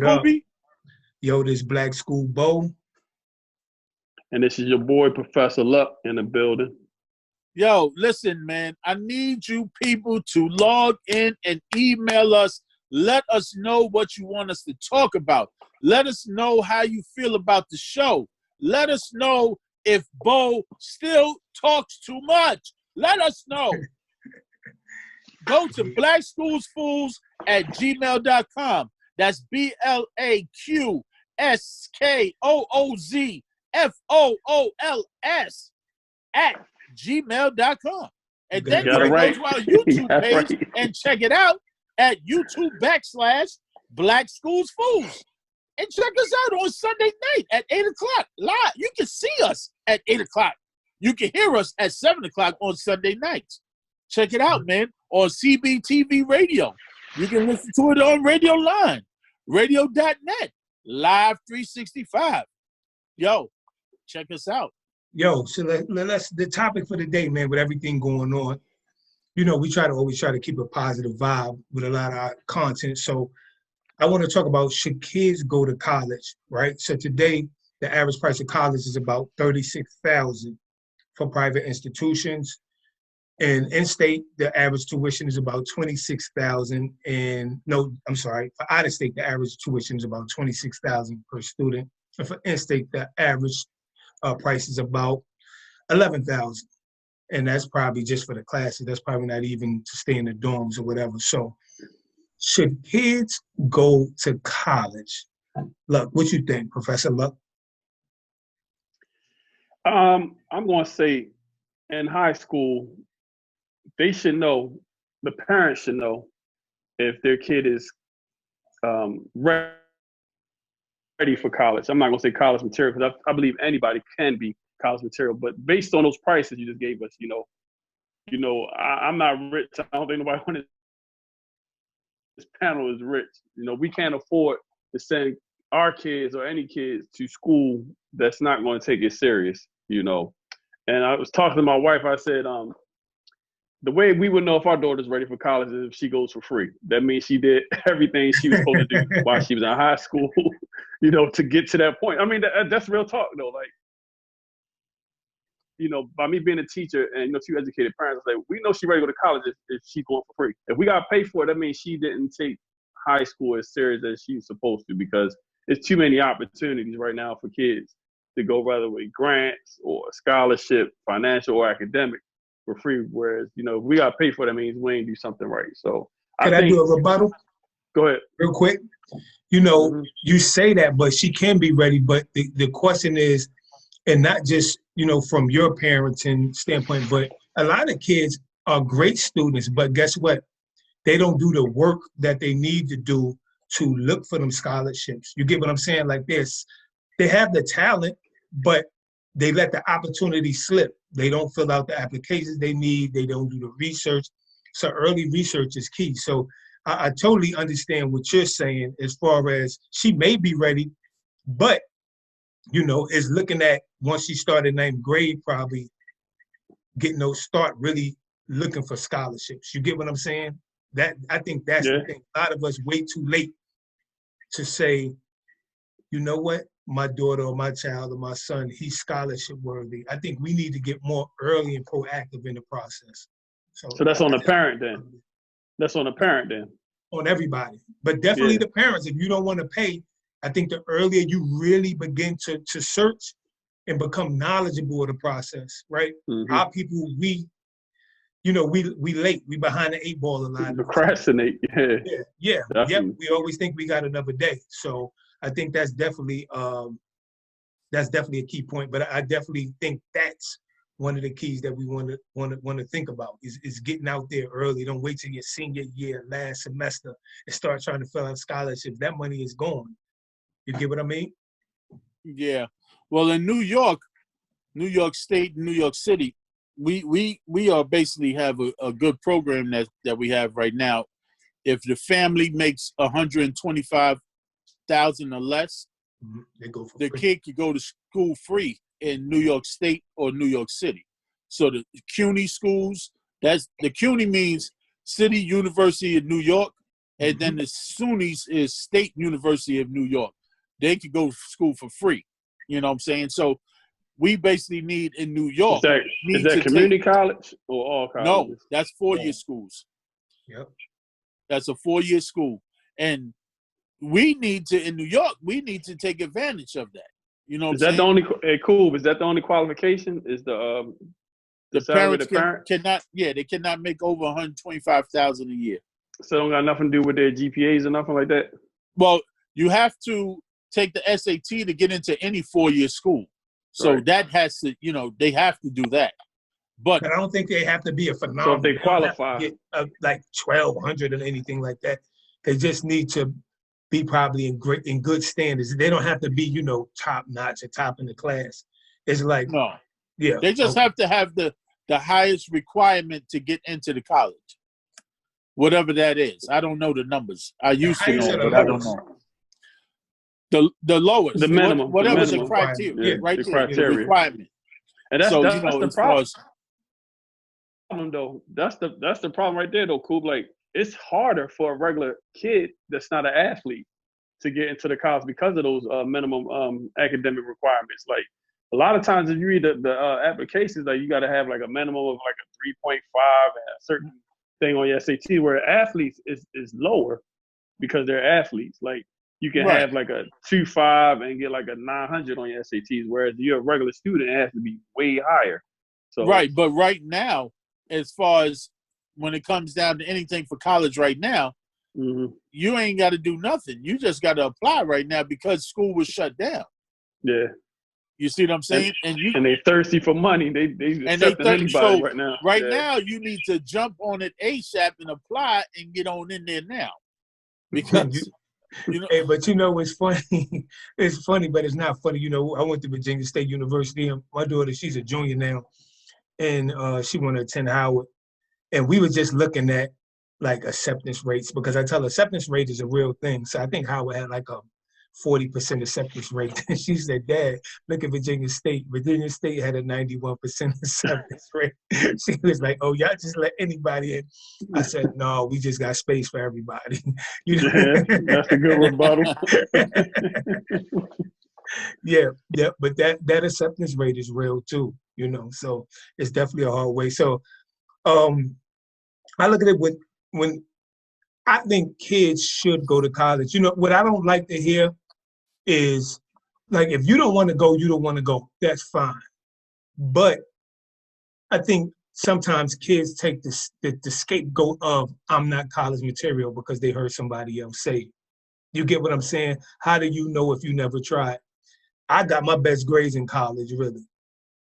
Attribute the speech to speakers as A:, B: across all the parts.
A: Scooby?
B: Yo, this Black School Bo.
C: And this is your boy, Professor Luck, in the building.
A: Yo, listen, man. I need you people to log in and email us. Let us know what you want us to talk about. Let us know how you feel about the show. Let us know if Bo still talks too much. Let us know. Go to BlaqSkoozFools@gmail.com. That's BlaqSkoozFools@gmail.com. And then you can go to our YouTube page and check it out at YouTube.com/BlaqSkooz Fools. And check us out on Sunday night at 8 o'clock live. You can see us at 8 o'clock. You can hear us at 7 o'clock on Sunday nights. Check it out, man, on CBTV Radio. You can listen to it on Radio Line, radio.net, live 365. Yo, check us out.
B: Yo, so let's the topic for the day, man, with everything going on. You know, we always try to keep a positive vibe with a lot of our content. So I want to talk about, should kids go to college, right? So today, the average price of college is about $36,000 for private institutions. And in-state, the average tuition is about $26,000. For out-of-state, the average tuition is about $26,000 per student. And for in-state, the average price is about $11,000. And that's probably just for the classes. That's probably not even to stay in the dorms or whatever. So should kids go to college? Luck, what you think, Professor Luck?
C: I'm going to say in high school, they should know, the parents should know if their kid is ready for college. I'm not going to say college material because I believe anybody can be college material, but based on those prices you just gave us, I'm not rich. I don't think nobody on this panel is rich. We can't afford to send our kids or any kids to school that's not going to take it serious, And I was talking to my wife. I said, the way we would know if our daughter's ready for college is if she goes for free. That means she did everything she was supposed to do while she was in high school, to get to that point. I mean, that's real talk, though. Like, by me being a teacher and, two educated parents, like, we know she's ready to go to college if she's going for free. If we got to pay for it, that means she didn't take high school as serious as she's supposed to, because there's too many opportunities right now for kids to go rather with grants or scholarship, financial or academic, for free. Whereas, if we got to pay for it, that means we ain't do something right. So
B: Can I do a rebuttal?
C: Go ahead.
B: Real quick. You say that, but she can be ready. But the question is, and not just, from your parenting standpoint, but a lot of kids are great students, but guess what? They don't do the work that they need to do to look for them scholarships. You get what I'm saying? Like this, they have the talent, but they let the opportunity slip. They don't fill out the applications they need. They don't do the research. So early research is key. So I totally understand what you're saying as far as she may be ready, but, is looking at once she started ninth grade, probably start really looking for scholarships. You get what I'm saying? I think that's the thing. A lot of us wait too late to say, you know what? My daughter or my child or my son, he's scholarship worthy. I think we need to get more early and proactive in the process.
C: So that's on the parent then. That's on the parent then.
B: On everybody, but definitely the parents. If you don't want to pay, I think the earlier you really begin to search and become knowledgeable of the process, right? Mm-hmm. Our people, we late. We behind the 8 ball a lot.
C: Procrastinate.
B: Yeah. We always think we got another day. So I think that's definitely a key point. But I definitely think that's one of the keys that we want to think about is getting out there early. Don't wait till your senior year, last semester, and start trying to fill out scholarships. That money is gone. You get what I mean?
A: Yeah. Well, in New York State, New York City, we are basically have a good program that we have right now. If the family makes $125,000 or less, the kid could go to school free in New York State or New York City. So the CUNY schools, the CUNY means City University of New York, and then the SUNYs is State University of New York. They could go to school for free. You know what I'm saying? So we basically need in New York.
C: Is that community college or all colleges?
A: No, that's 4-year schools.
B: Yep.
A: That's a 4-year school. And we need to, in New York, we need to take advantage of that. You know what I'm saying?
C: Is that the only qualification? Is the
A: parents cannot they cannot make over $125,000 a year.
C: So it don't got nothing to do with their GPAs or nothing like that?
A: Well, you have to take the SAT to get into any 4-year school. So that has to, they have to do that. But
B: I don't think they have to be a phenomenal.
C: So if they qualify,
B: get, like 1,200 or anything like that. They just need to be probably in good standards. They don't have to be, top notch or top in the class. It's like they just have to have the highest requirement to get into the college, whatever that is. I don't know the numbers. I used to know, but I don't know. The lowest,
C: the minimum,
A: whatever
C: the
A: criteria,
C: right
A: there,
C: criteria.
A: the requirement.
C: And that's the problem. That's the problem right there, though, Koob. Like, it's harder for a regular kid that's not an athlete to get into the college because of those minimum academic requirements. Like, a lot of times if you read the applications, like, you got to have like a minimum of like a 3.5 and a certain thing on your SAT, where athletes is lower because they're athletes. Like, you can have like a 2.5 and get like a 900 on your SATs, whereas you're a regular student, it has to be way higher. So
A: but right now, as far as when it comes down to anything for college right now, you ain't got to do nothing. You just got to apply right now because school was shut down.
C: Yeah.
A: You see what I'm saying? And
C: they're thirsty for money. They accepting anybody right now.
A: Right now, you need to jump on it ASAP and apply and get on in there now. Because
B: hey, but it's funny. It's funny, but it's not funny. I went to Virginia State University, and my daughter, she's a junior now, and she want to attend Howard. And we were just looking at like acceptance rates, because I tell her acceptance rate is a real thing. So I think Howard had like a 40% acceptance rate. And she said, "Dad, look at Virginia State. Virginia State had a 91% acceptance rate." She was like, "Oh, y'all just let anybody in." I said, "No, we just got space for everybody."
C: Yeah, that's a good rebuttal.
B: Yeah, but that acceptance rate is real too, so it's definitely a hard way. So I look at it when I think kids should go to college. What I don't like to hear is, like, if you don't want to go, you don't want to go. That's fine. But I think sometimes kids take the scapegoat of, I'm not college material, because they heard somebody else say it. You get what I'm saying? How do you know if you never tried? I got my best grades in college, really.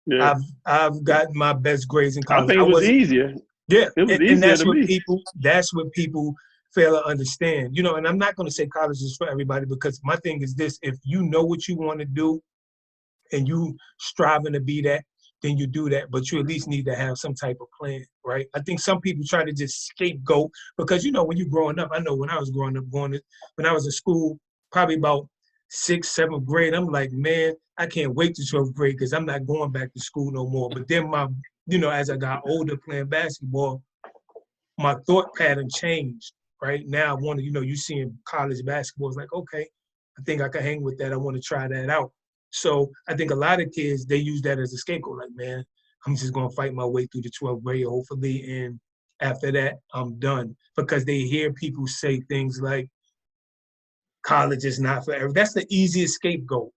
C: Yeah.
B: I've gotten my best grades in college.
C: I think it was easier.
B: Yeah,
C: it was easier
B: and that's
C: to
B: what
C: me.
B: that's what people fail to understand. And I'm not going to say college is for everybody, because my thing is this: if you know what you want to do and you striving to be that, then you do that. But you at least need to have some type of plan, right? I think some people try to just scapegoat, because when you're growing up, I know when I was growing up, when I was in school, probably about 6th, 7th grade, I'm like, man, I can't wait to 12th grade because I'm not going back to school no more. But then as I got older playing basketball, my thought pattern changed. Right now, I want to, you seeing college basketball, it's like, okay, I think I can hang with that. I want to try that out. So I think a lot of kids, they use that as a scapegoat. Like, man, I'm just going to fight my way through the 12th grade, hopefully. And after that, I'm done. Because they hear people say things like, college is not for everyone. That's the easiest scapegoat.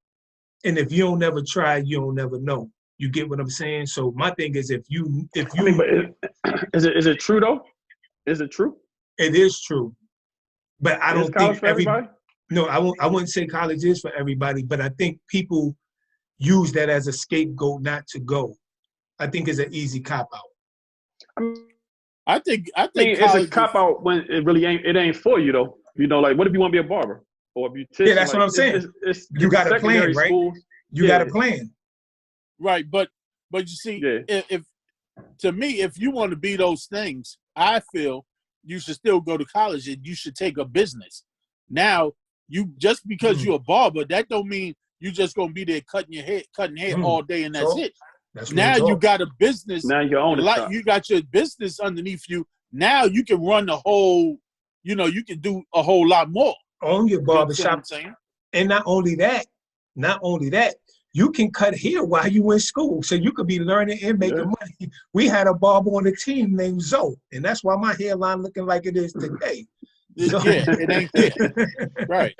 B: And if you don't never try, you don't never know. You get what I'm saying? So my thing is, is
C: it true though? Is it true?
B: It is true, but I don't think
C: everybody.
B: No, I wouldn't say college is for everybody, but I think people use that as a scapegoat not to go. I think it's an easy cop out.
A: I think
C: it's a cop out when it really ain't. It ain't for you though. Like, what if you want to be a barber or a beautician?
B: Yeah, that's what I'm saying. You got a plan, right? You got a plan,
A: right? But you see, if to me, if you want to be those things, I feel you should still go to college and you should take a business. Now, just because you're a barber, that don't mean you just gonna be there cutting hair all day and that's it. Now you got a business.
C: Now you own it.
A: You got your business underneath you. Now you can run the whole you can do a whole lot more.
B: Own your barbershop.
A: Saying?
B: And not only that, you can cut hair while you in school. So you could be learning and making money. We had a barber on the team named Zoe, and that's why my hairline looking like it is today. So,
A: yeah, it ain't there. Right.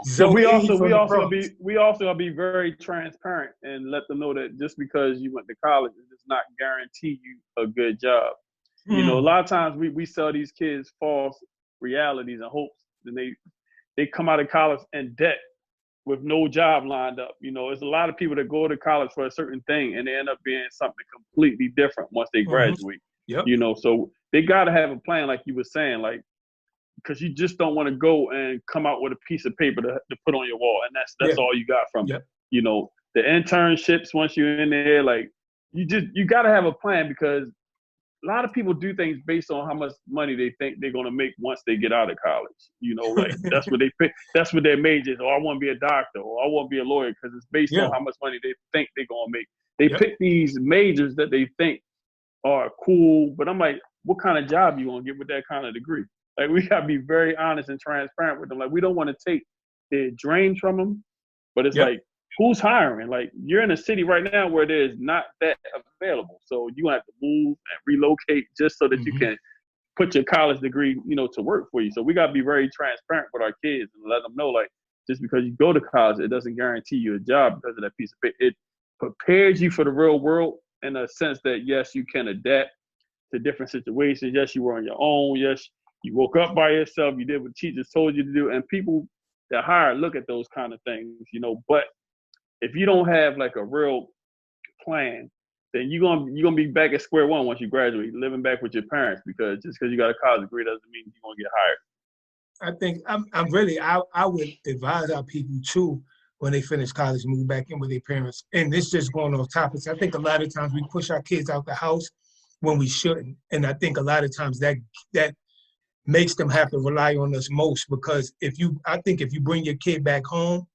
C: So we also gotta be very transparent and let them know that just because you went to college, it does not guarantee you a good job. You know, a lot of times we sell these kids false realities and hopes, and they come out of college in debt with no job lined up. You know, there's a lot of people that go to college for a certain thing and they end up being something completely different once they graduate.
B: Yep.
C: You know, so they got to have a plan, like you were saying, like, because you just don't want to go and come out with a piece of paper to put on your wall, and that's all you got from it. You know, the internships, once you're in there, like, you got to have a plan, because a lot of people do things based on how much money they think they're going to make once they get out of college. You know, like that's what they pick. That's what their major is. Or I want to be a doctor, or I want to be a lawyer, because it's based on how much money they think they're going to make. They pick these majors that they think are cool, but I'm like, what kind of job you going to get with that kind of degree? Like, we got to be very honest and transparent with them. Like, we don't want to take their dreams from them, but it's like, who's hiring? Like, you're in a city right now where there's not that available. So you have to move and relocate just so that you can put your college degree, you know, to work for you. So we got to be very transparent with our kids and let them know, like, just because you go to college, it doesn't guarantee you a job because of that piece of paper. It prepares you for the real world in a sense that, yes, you can adapt to different situations. Yes, you were on your own. Yes, you woke up by yourself. You did what teachers told you to do. And people that hire look at those kind of things, you know. But if you don't have like a real plan, then you're gonna be back at square one once you graduate, living back with your parents, because just because you got a college degree doesn't mean you're gonna get hired.
B: I think I would advise our people too, when they finish college, move back in with their parents. And this just going off topics. I think a lot of times we push our kids out the house when we shouldn't. And I think a lot of times that makes them have to rely on us most, because if you bring your kid back home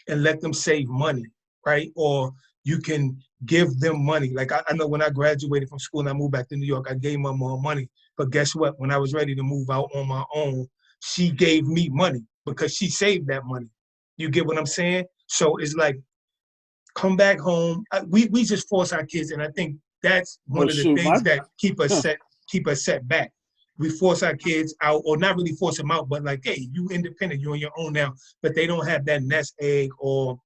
B: and let them save money, right? Or you can give them money. Like I know when I graduated from school and I moved back to New York, I gave my mom money. But guess what? When I was ready to move out on my own, she gave me money because she saved that money. You get what I'm saying? So it's like, come back home. We just force our kids, and I think that's one of the things that keep us set back. We force our kids out, or not really force them out, but like, hey, you independent, you're on your own now. But they don't have that nest egg, or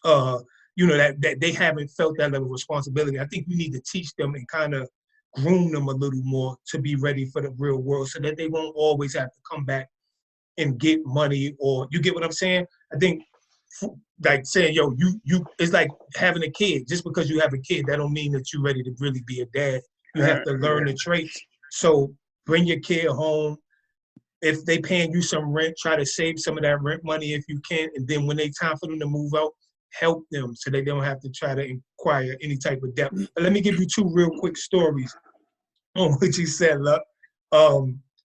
B: that they haven't felt that level of responsibility. I think we need to teach them and kind of groom them a little more to be ready for the real world, so that they won't always have to come back and get money. Or you get what I'm saying? I think, like saying, yo, you it's like having a kid. Just because you have a kid, that don't mean that you're ready to really be a dad. You have to learn the traits. So bring your kid home. If they paying you some rent, try to save some of that rent money if you can. And then when it's time for them to move out, help them so they don't have to try to acquire any type of debt. But let me give you two real quick stories on what you said, Luck.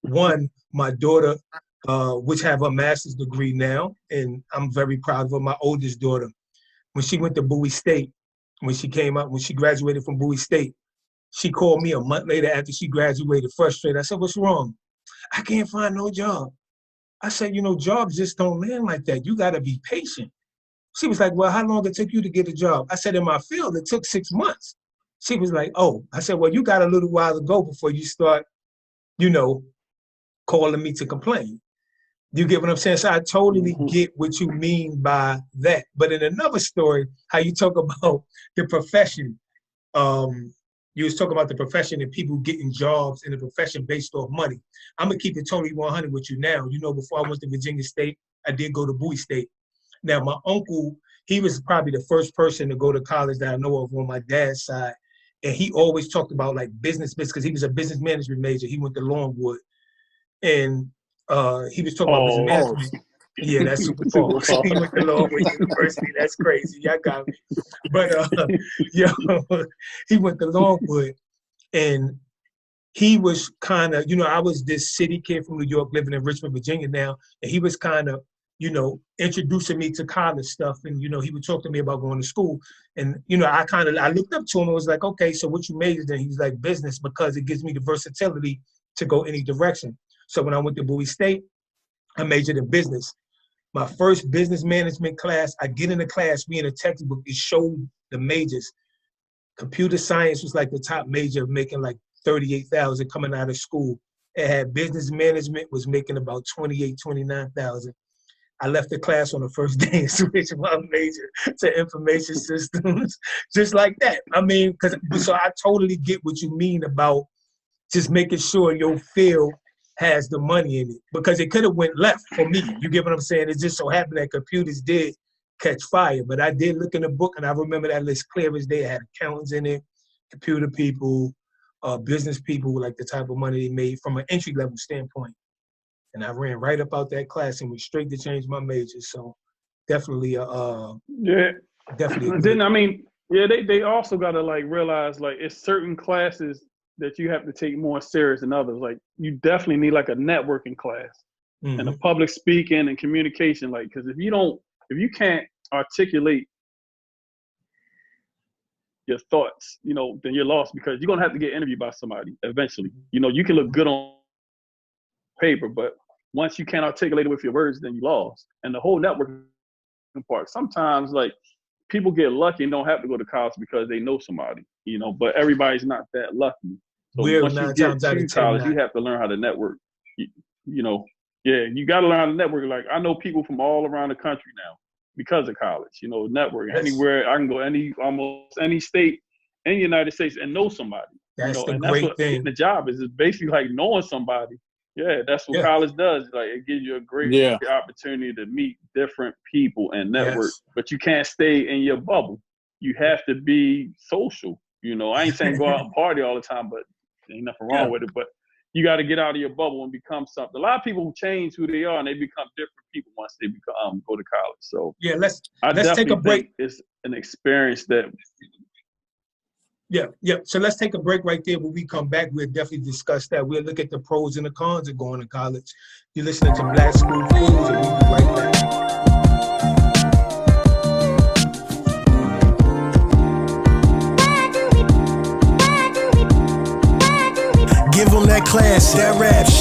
B: One, my daughter, which have a master's degree now, and I'm very proud of her, my oldest daughter. When she went to Bowie State, when she graduated from Bowie State, she called me a month later after she graduated, frustrated. I said, what's wrong? I can't find no job. I said, jobs just don't land like that. You got to be patient. She was like, well, how long it took you to get a job? I said, in my field, it took 6 months. She was like, oh. I said, well, you got a little while to go before you start, calling me to complain. You get what I'm saying? So I totally get what you mean by that. But in another story, how you talk about the profession, you was talking about the profession and people getting jobs in the profession based off money. I'm going to keep it totally 100 with you now. Before I went to Virginia State, I did go to Bowie State. Now, my uncle, he was probably the first person to go to college that I know of on my dad's side. And he always talked about like business, because he was a business management major. He went to Longwood. And he was talking about business management. Yeah, that's super false. He went to Longwood University. That's crazy. Y'all got me. But he went to Longwood, and he was kind of, I was this city kid from New York living in Richmond, Virginia now, and he was kind of, introducing me to college stuff. And, he would talk to me about going to school. And, I looked up to him and was like, okay, so what you majored in? He was like, business, because it gives me the versatility to go any direction. So when I went to Bowie State, I majored in business. My first business management class, I get in the class, we in a textbook, it showed the majors. Computer science was like the top major, making like 38,000 coming out of school. It had business management, was making about 28, 29,000. I left the class on the first day and switched my major to information systems, just like that. I mean, so I totally get what you mean about just making sure your field has the money in it, because it could have went left for me. You get what I'm saying? It just so happened that computers did catch fire, but I did look in the book and I remember that list clear as day. It had accountants in it, computer people, business people, like the type of money they made from an entry level standpoint. And I ran right up out that class and went straight to change my major. So definitely, definitely.
C: Then I mean, yeah, they also got to like realize like it's certain classes that you have to take more serious than others. Like you definitely need like a networking class and a public speaking and communication. Like, because if you can't articulate your thoughts, you know, then you're lost, because you're gonna have to get interviewed by somebody eventually. You know, you can look good on paper, but once you can't articulate it with your words, then you lost. And the whole networking part, sometimes like people get lucky and don't have to go to college because they know somebody, you know, but everybody's not that lucky. So once you get to college, you have to learn how to network. You know, yeah, you got to learn how to network. Like I know people from all around the country now because of college. You know, networking. Anywhere I can go, almost any state in the United States and know somebody.
B: That's
C: you know,
B: the
C: and
B: great
C: that's what
B: thing.
C: The job is basically like knowing somebody. Yeah, that's what college does. Like it gives you a great opportunity to meet different people and network. But you can't stay in your bubble. You have to be social. You know, I ain't saying go out and party all the time, but ain't nothing wrong with it. But you got to get out of your bubble and become something. A lot of people change who they are and they become different people once they become go to college. So
B: yeah, let's take a break.
C: It's an experience that.
B: Yeah. So let's take a break right there. When we come back, we'll definitely discuss that. We'll look at the pros and the cons of going to college. You're listening to BlaqSkooz Fools, and we'll be right back.
D: Give them that class, that rap shit.